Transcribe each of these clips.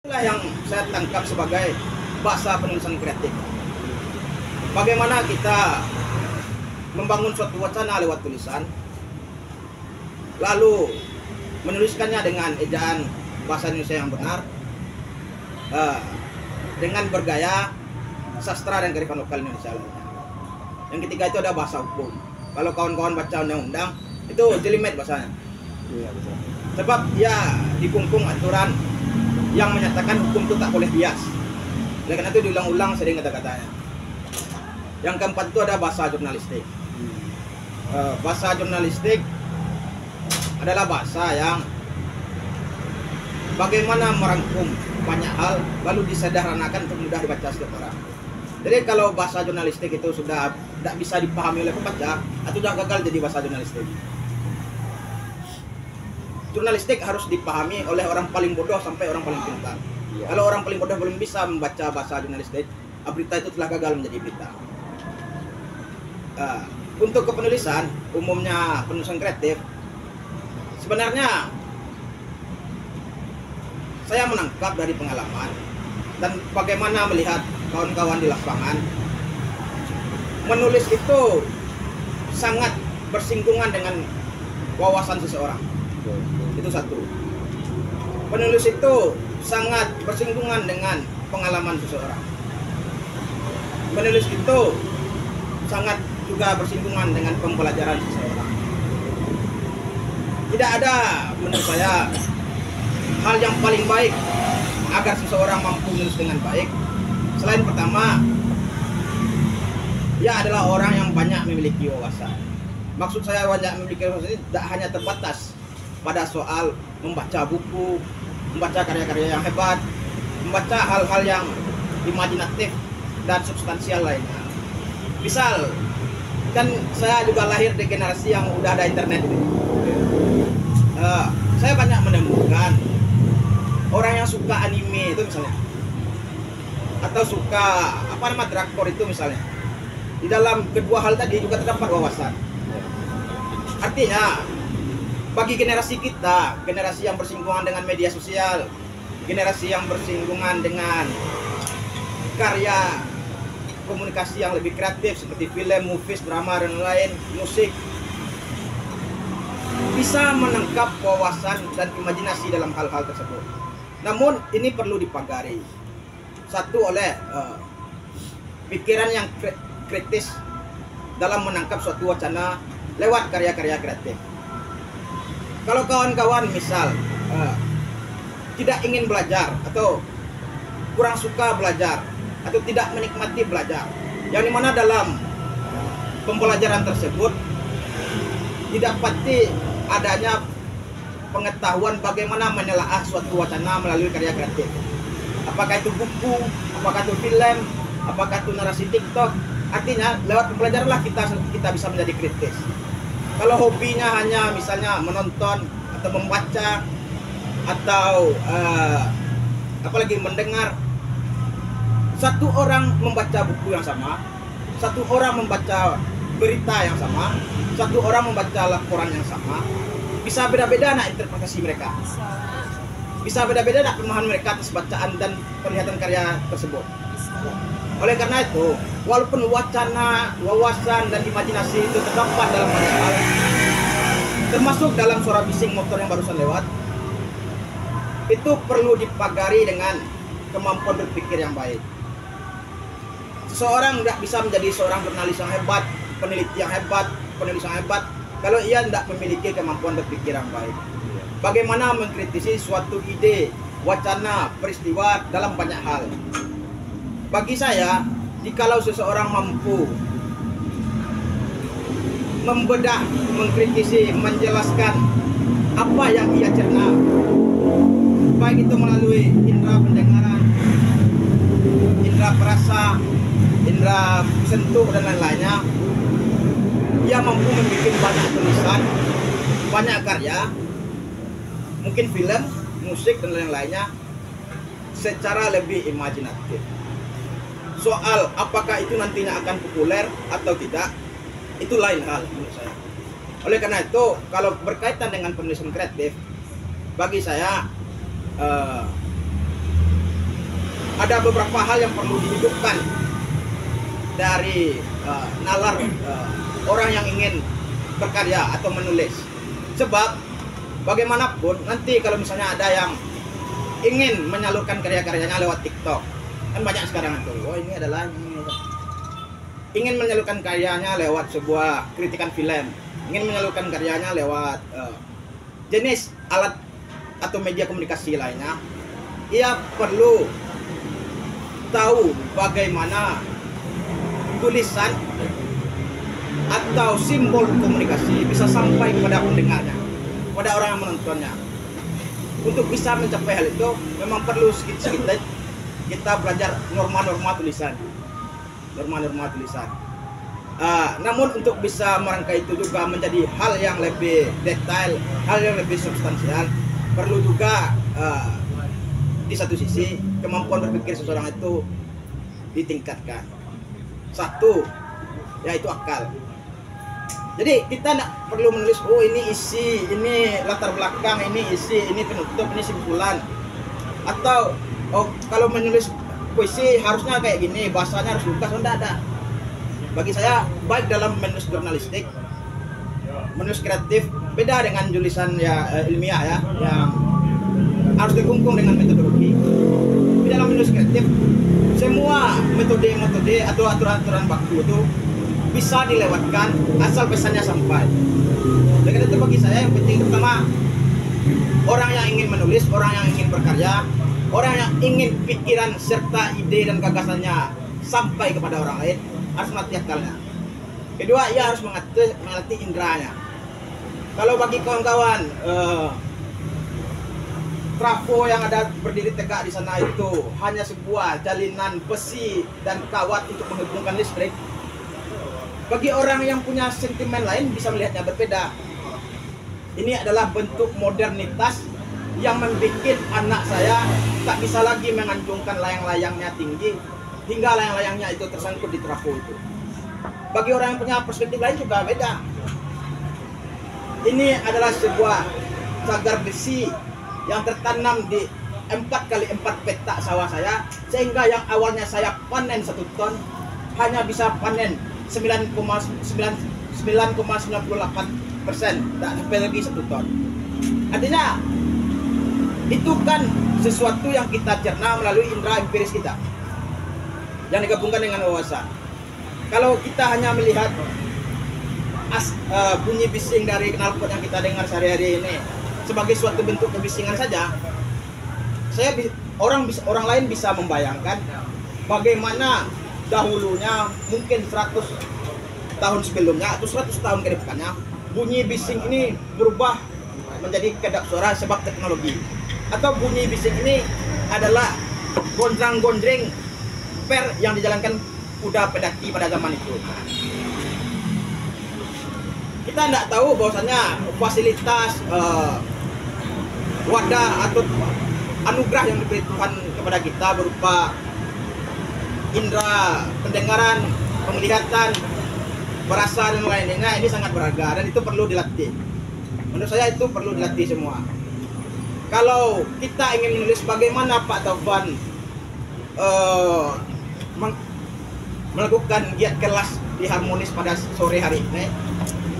Itulah yang saya tangkap sebagai bahasa penulisan kreatif. Bagaimana kita membangun suatu wacana lewat tulisan, lalu menuliskannya dengan ejaan bahasa Indonesia yang benar, dengan bergaya sastra dan kearifan lokal Indonesia lainnya. Yang ketiga itu ada bahasa hukum. Kalau kawan-kawan baca undang-undang, itu jelimet bahasanya. Iya, betul. Sebab ya dikungkung aturan yang menyatakan hukum itu tak boleh bias. Oleh karena itu diulang-ulang sering kata-katanya. Yang keempat itu ada bahasa jurnalistik. Bahasa jurnalistik adalah bahasa yang bagaimana merangkum banyak hal lalu disederhanakan untuk mudah dibaca setiap orang. Jadi kalau bahasa jurnalistik itu sudah tidak bisa dipahami oleh pembaca, atau sudah gagal jadi bahasa jurnalistik. Jurnalistik harus dipahami oleh orang paling bodoh sampai orang paling pintar. Ya. Kalau orang paling bodoh belum bisa membaca bahasa jurnalistik, berita itu telah gagal menjadi berita. Untuk kepenulisan, umumnya penulisan kreatif, sebenarnya saya menangkap dari pengalaman dan bagaimana melihat kawan-kawan di lapangan, menulis itu sangat bersinggungan dengan wawasan seseorang. Itu satu. Penulis itu sangat bersinggungan dengan pengalaman seseorang. Penulis itu sangat juga bersinggungan dengan pembelajaran seseorang. Tidak ada menurut saya hal yang paling baik agar seseorang mampu menulis dengan baik selain pertama, dia adalah orang yang banyak memiliki wawasan. Maksud saya banyak memiliki wawasan ini tidak hanya terbatas pada soal membaca buku, membaca karya-karya yang hebat, membaca hal-hal yang imajinatif dan substansial lainnya. Misal, kan saya juga lahir di generasi yang udah ada internet ini. Saya banyak menemukan orang yang suka anime itu misalnya, atau suka drakor itu misalnya. Di dalam kedua hal tadi juga terdapat wawasan. Artinya, bagi generasi kita, generasi yang bersinggungan dengan media sosial, generasi yang bersinggungan dengan karya komunikasi yang lebih kreatif seperti film, movies, drama, dan lain, musik, bisa menangkap wawasan dan imajinasi dalam hal-hal tersebut. Namun ini perlu dipagari. Satu oleh pikiran yang kritis dalam menangkap suatu wacana lewat karya-karya kreatif. Kalau kawan-kawan misal tidak ingin belajar atau kurang suka belajar atau tidak menikmati belajar, yang dimana dalam pembelajaran tersebut didapati adanya pengetahuan bagaimana menelaah suatu wacana melalui karya kreatif. Apakah itu buku, apakah itu film, apakah itu narasi TikTok. Artinya lewat pembelajaranlah kita bisa menjadi kritis. Kalau hobinya hanya misalnya menonton atau membaca atau apalagi mendengar, satu orang membaca buku yang sama, satu orang membaca berita yang sama, satu orang membaca laporan yang sama, bisa beda-beda nak interpretasi mereka, bisa beda-beda nak pemahaman mereka atas bacaan dan penglihatan karya tersebut. Oleh karena itu, walaupun wacana, wawasan, dan imajinasi itu terdapat dalam banyak hal, termasuk dalam suara bising motor yang barusan lewat, itu perlu dipagari dengan kemampuan berpikir yang baik. Seseorang tidak bisa menjadi seorang jurnalis yang hebat, peneliti yang hebat, penulis yang hebat, kalau ia tidak memiliki kemampuan berpikir yang baik. Bagaimana mengkritisi suatu ide, wacana, peristiwa dalam banyak hal. Bagi saya, jikalau seseorang mampu membedah, mengkritisi, menjelaskan apa yang ia cerna, baik itu melalui indera pendengaran, indera perasa, indera sentuh, dan lain-lainnya, ia mampu membuat banyak tulisan, banyak karya, mungkin film, musik, dan lain-lainnya secara lebih imajinatif. Soal apakah itu nantinya akan populer atau tidak, itu lain hal menurut saya. Oleh karena itu, kalau berkaitan dengan penulisan kreatif, bagi saya ada beberapa hal yang perlu dihidupkan dari nalar orang yang ingin berkarya atau menulis. Sebab bagaimanapun nanti kalau misalnya ada yang ingin menyalurkan karya-karyanya lewat TikTok, kan banyak sekarang itu, oh ini adalah ingin menyalurkan karyanya lewat sebuah kritikan film, ingin menyalurkan karyanya lewat jenis alat atau media komunikasi lainnya, ia perlu tahu bagaimana tulisan atau simbol komunikasi bisa sampai kepada pendengarnya, kepada orang yang menontonnya. Untuk bisa mencapai hal itu memang perlu sedikit-sedikit kita belajar norma-norma tulisan. Namun untuk bisa merangkai itu juga menjadi hal yang lebih detail, hal yang lebih substansial, perlu juga di satu sisi kemampuan berpikir seseorang itu ditingkatkan. Satu, yaitu akal. Jadi kita tidak perlu menulis, oh ini isi, ini latar belakang, ini isi, ini penutup, ini simpulan. Atau oh kalau menulis puisi harusnya kayak gini, bahasanya harus lugas. Oh, tidak ada. Bagi saya baik dalam menulis jurnalistik, menulis kreatif, beda dengan tulisan ya ilmiah ya, yang harus dikungkung dengan metodologi. Di dalam menulis kreatif, semua metode atau aturan-aturan baku itu bisa dilewatkan asal pesannya sampai. Oleh karena itu bagi saya yang penting pertama, orang yang ingin menulis, orang yang ingin berkarya, orang yang ingin pikiran serta ide dan gagasannya sampai kepada orang lain harus melatih akalnya. Kedua, ia harus melatih indranya. Kalau bagi kawan-kawan trafo yang ada berdiri tegak di sana itu hanya sebuah jalinan besi dan kawat untuk menghubungkan listrik, bagi orang yang punya sentimen lain bisa melihatnya berbeda. Ini adalah bentuk modernitas yang membuat anak saya tak bisa lagi menganjungkan layang-layangnya tinggi hingga layang-layangnya itu tersangkut di trafo itu. Bagi orang yang punya perspektif lain juga beda. Ini adalah sebuah cagar besi yang tertanam di 4x4 petak sawah saya, sehingga yang awalnya saya panen 1 ton hanya bisa panen 9,98%, tak sampai lagi 1 ton. Artinya itu kan sesuatu yang kita cerna melalui indera empiris kita yang digabungkan dengan wawasan. Kalau kita hanya melihat bunyi bising dari knalpot yang kita dengar sehari-hari ini sebagai suatu bentuk kebisingan saja, orang lain bisa membayangkan bagaimana dahulunya, mungkin 100 tahun sebelumnya atau 100 tahun ke depannya, bunyi bising ini berubah menjadi kedap suara sebab teknologi. Atau bunyi bising ini adalah gonjang-gonjring per yang dijalankan kuda pedaki pada zaman itu. Kita tidak tahu bahwasanya fasilitas wadah atau anugerah yang diberi Tuhan kepada kita berupa indera pendengaran, penglihatan, perasa dan lainnya ini sangat berharga dan itu perlu dilatih. Menurut saya itu perlu dilatih semua. Kalau kita ingin menulis bagaimana Pak Taufan melakukan giat kelas di Harmonis pada sore hari ini,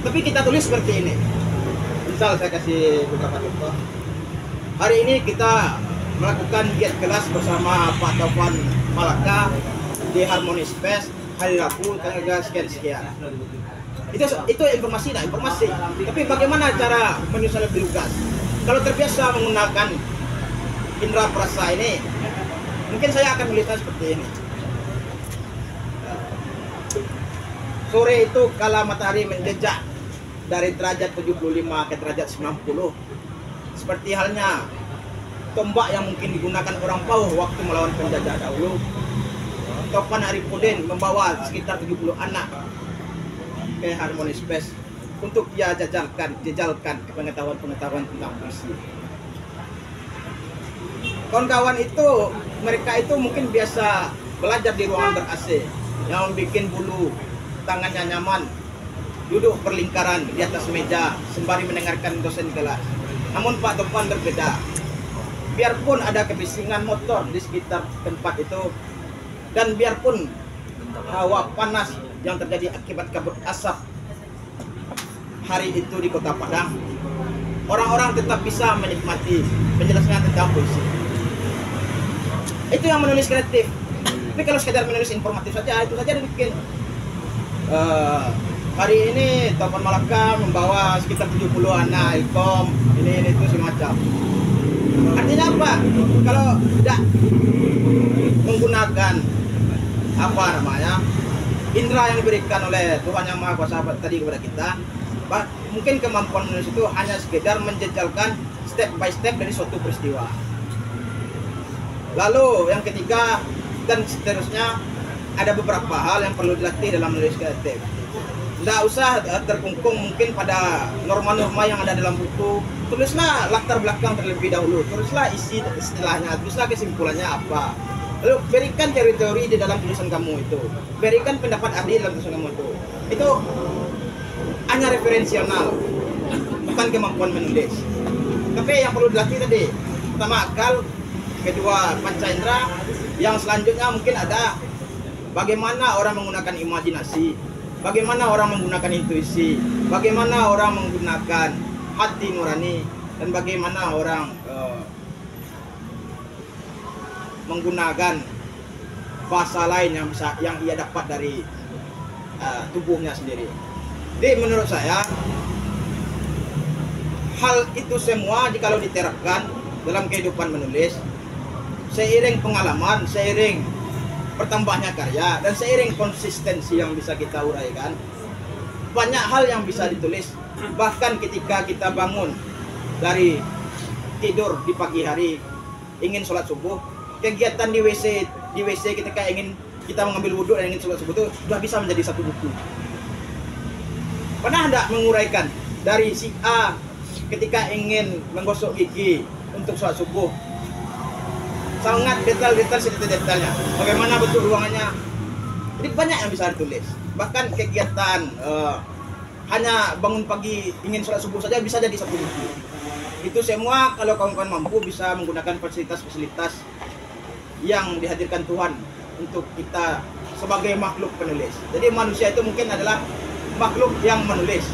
tapi kita tulis seperti ini. Misal saya kasih beberapa contoh. Hari ini kita melakukan giat kelas bersama Pak Taufan Malaka di Harmonis Fest hari Rabu tanggal sekian. Itu informasi, tapi bagaimana cara menyusun lebih lugas? Kalau terbiasa menggunakan indera perasa ini, mungkin saya akan menulisnya seperti ini. Sore itu kala matahari menjejak dari derajat 75 ke derajat 90, seperti halnya tombak yang mungkin digunakan orang Pauh waktu melawan penjajah dahulu. Taufan Arifudin membawa sekitar 70 anak ke Harmonis Fest untuk ia jejalkan pengetahuan tentang puisi. Kawan-kawan itu, mereka itu mungkin biasa belajar di ruangan ber-AC yang membuat bulu tangannya nyaman, duduk berlingkaran di atas meja sembari mendengarkan dosen kelas. Namun Pak Taufan berbeda. biarpun ada kebisingan motor di sekitar tempat itu, dan biarpun hawa panas yang terjadi akibat kabut asap hari itu di Kota Padang, orang-orang tetap bisa menikmati penjelasan tentang puisi. Itu yang menulis kreatif. Tapi kalau sekedar menulis informatif saja, itu saja dibikin. Hari ini Taufan Malaka membawa sekitar 70 anak Ilkom, ini itu semacam. Artinya apa? Kalau tidak menggunakan apa namanya indera yang diberikan oleh Tuhan Yang Maha Kuasa tadi kepada kita, mungkin kemampuan menulis itu hanya sekedar menjejalkan step by step dari suatu peristiwa. Lalu yang ketiga dan seterusnya, ada beberapa hal yang perlu dilatih dalam menulis kreatif. Tidak usah terkungkung mungkin pada norma-norma yang ada dalam buku. Tulislah latar belakang terlebih dahulu, tulislah isi istilahnya, tulislah kesimpulannya apa. Lalu berikan teori-teori di dalam tulisan kamu itu, berikan pendapat ahli dalam tulisan kamu itu. Itu hanya referensial, bukan kemampuan menulis. Tapi yang perlu dilatih tadi, pertama akal, kedua panca indera, yang selanjutnya mungkin ada bagaimana orang menggunakan imajinasi, bagaimana orang menggunakan intuisi, bagaimana orang menggunakan hati nurani, dan bagaimana orang menggunakan bahasa lain yang ia dapat dari tubuhnya sendiri. Jadi menurut saya hal itu semua jikalau diterapkan dalam kehidupan menulis, seiring pengalaman, seiring bertambahnya karya, dan seiring konsistensi yang bisa kita uraikan, banyak hal yang bisa ditulis. Bahkan ketika kita bangun dari tidur di pagi hari, ingin sholat subuh, kegiatan di WC ketika ingin kita mengambil wudhu dan ingin sholat subuh itu sudah bisa menjadi satu buku. Pernah tidak menguraikan dari si A ketika ingin menggosok gigi untuk sholat subuh, sangat detail-detail sedetail-detailnya, bagaimana bentuk ruangannya. Jadi banyak yang bisa ditulis. Bahkan kegiatan hanya bangun pagi ingin sholat subuh saja bisa jadi satu buku. Itu semua kalau kawan-kawan mampu bisa menggunakan fasilitas-fasilitas yang dihadirkan Tuhan untuk kita sebagai makhluk penulis. Jadi manusia itu mungkin adalah makhluk yang menulis,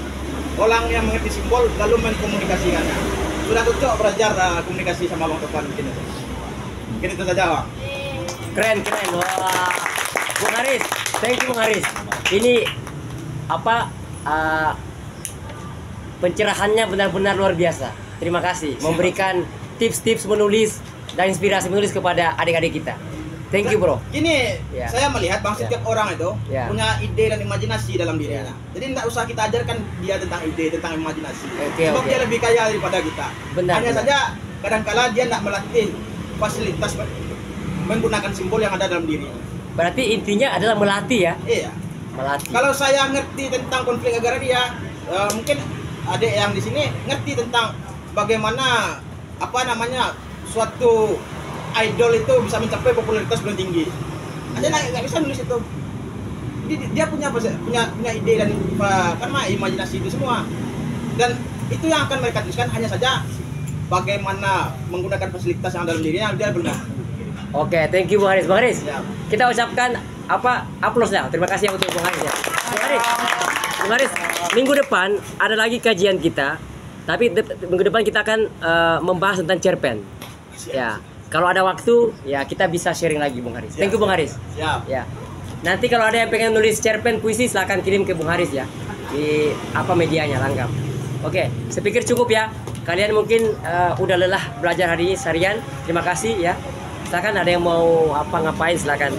orang yang mengerti simbol lalu mengkomunikasikannya. Sudah cocok belajar komunikasi sama Bang Topan mungkin itu. Mungkin itu saja, Bang. Keren. Wah, Bung Haris, thank you Bung Haris. Ini apa pencerahannya benar-benar luar biasa. Terima kasih memberikan tips-tips menulis dan inspirasi menulis kepada adik-adik kita. Thank you bro. Gini, saya melihat Bang, setiap orang itu punya ide dan imajinasi dalam dirinya. Jadi tidak usah kita ajarkan dia tentang ide, tentang imajinasi. Sebab dia lebih kaya daripada kita. Hanya saja kadang-kala dia tidak melatih fasilitas menggunakan simbol yang ada dalam dirinya. Berarti intinya adalah melatih ya? Iya. Melatih. Kalau saya ngerti tentang konflik agraria, mungkin adik yang di sini ngerti tentang bagaimana suatu idol itu bisa mencapai popularitas paling tinggi. Aja nggak bisa nulis itu. Dia punya ide dan karena imajinasi itu semua. Dan itu yang akan mereka tuliskan, hanya saja bagaimana menggunakan fasilitas yang dalam dirinya dia benar. Oke, thank you Bung Haris. Bung Haris, Ya. kita ucapkan aplaus ya. Terima kasih untuk Bung Haris ya. Bung Haris, minggu depan ada lagi kajian kita. Tapi minggu depan kita akan membahas tentang cerpen. Ya, kalau ada waktu ya kita bisa sharing lagi Bung Haris. Thank you Bung Haris. Siap. Ya. Nanti kalau ada yang pengen nulis cerpen puisi silahkan kirim ke Bung Haris ya. Di medianya lengkap. Oke, saya pikir cukup ya. Kalian mungkin udah lelah belajar hari ini seharian. Terima kasih ya. Silakan ada yang mau ngapain silakan.